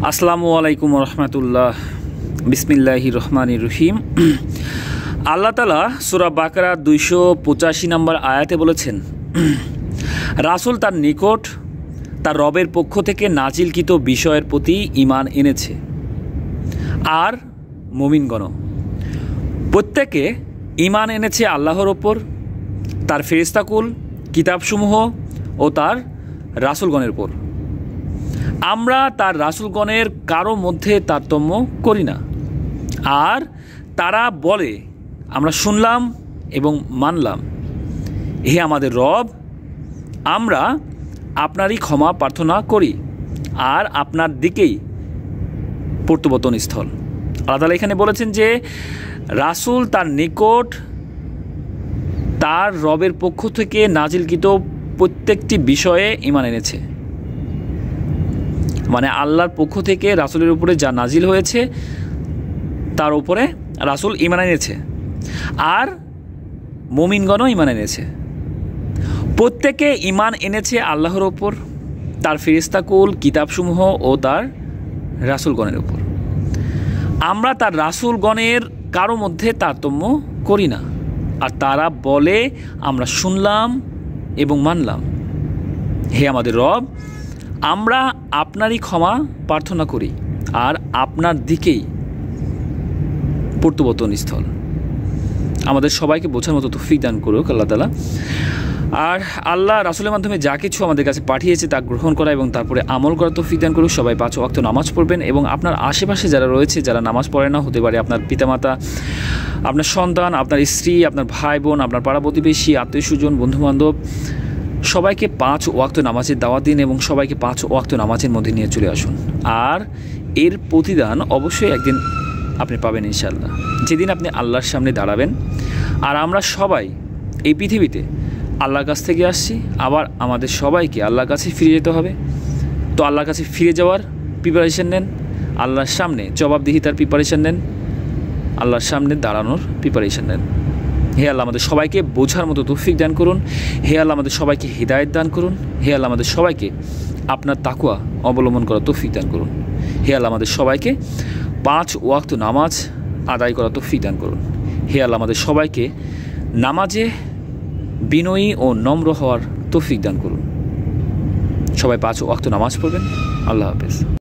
আসসালামু আলাইকুম রহমতুল্লাহ। বিসমিল্লাহির রহমানির রহিম। আল্লাহ তাআলা সূরা বাকারা 285 নম্বর আয়াতে বলেছেন, রাসূল তার নিকট তার রবের পক্ষ থেকে নাজিলকৃত বিষয়ের প্রতি ঈমান এনেছে, আর মুমিনগণ প্রত্যেকে ঈমান এনেছে আল্লাহর ওপর, তার ফেরেশতাকুল, কিতাবসমূহ ও তার রাসূলগণের উপর। আমরা তার রাসূলগণের কারো মধ্যে তারতম্য করি না। আর তারা বলে, আমরা শুনলাম এবং মানলাম। হে আমাদের রব, আমরা আপনারই ক্ষমা প্রার্থনা করি আর আপনার দিকেই প্রত্যাবর্তন স্থল। আল্লাহ তাআলা এখানে বলেছেন যে রাসূল তার নিকট তার রবের পক্ষ থেকে নাজিলকৃত প্রত্যেকটি বিষয়ে ঈমান এনেছে, মানে আল্লাহর পক্ষ থেকে রাসূলের উপরে যা নাজিল হয়েছে তার উপরে রাসূল ঈমান এনেছে, আর মুমিনগণও ঈমান এনেছে। প্রত্যেকে ঈমান এনেছে আল্লাহর ওপর, তার ফেরেশতাকুল, কিতাবসমূহ ও তার রাসূলগণের উপর। আমরা তার রাসূলগণের কারো মধ্যে তারতম্য করি না। আর তারা বলে, আমরা শুনলাম এবং মানলাম। হে আমাদের রব, আমরা আপনারই ক্ষমা প্রার্থনা করি আর আপনার দিকেই প্রত্যাবর্তন স্থল। আমাদের সবাইকে বোঝার মতো তৌফিক দান করুক আল্লাহ তাআলা। আর আল্লাহ রাসূলের মাধ্যমে যা কিছু আমাদের কাছে পাঠিয়েছে তা গ্রহণ করা এবং তারপরে আমল করা তৌফিক দান করুক। সবাই 5 ওয়াক্ত নামাজ পড়বেন এবং আপনার আশেপাশে যারা রয়েছে, যারা নামাজ পড়ে না, হতে পারে আপনার পিতামাতা, আপনার সন্তান, আপনার স্ত্রী, আপনার ভাই বোন, আপনার পাড়া প্রতিবেশী, আত্মীয় স্বজন, বন্ধুবান্ধব, সবাইকে 5 ওয়াক্ত নামাজের দাওয়াত দিন এবং সবাইকে 5 ওয়াক্ত নামাজের মধ্যে নিয়ে চলে আসুন। আর এর প্রতিদান অবশ্যই একদিন আপনি পাবেন ইনশাআল্লাহ, যেদিন আপনি আল্লাহর সামনে দাঁড়াবেন। আর আমরা সবাই এই পৃথিবীতে আল্লাহর কাছ থেকে আসছি, আবার আমাদের সবাইকে আল্লাহর কাছে ফিরে যেতে হবে। তো আল্লাহর কাছে ফিরে যাওয়ার প্রিপারেশন নেন, আল্লাহর সামনে জবাবদিহিতার প্রিপারেশন নেন, আল্লাহর সামনে দাঁড়ানোর প্রিপারেশন নেন। হে আল্লাহ, আমাদের সবাইকে বোঝার মতো তৌফিক দান করুন। হে আল্লাহ, আমাদের সবাইকে হিদায়াত দান করুন। হে আল্লাহ, আমাদের সবাইকে আপনার তাকওয়া অবলম্বন করার তৌফিক দান করুন। হে আল্লাহ, আমাদের সবাইকে 5 ওয়াক্ত নামাজ আদায় করার তৌফিক দান করুন। হে আল্লাহ, আমাদের সবাইকে নামাজে বিনয়ী ও নম্র হওয়ার তৌফিক দান করুন। সবাই 5 ওয়াক্ত নামাজ পড়বেন। আল্লাহ হাফেজ।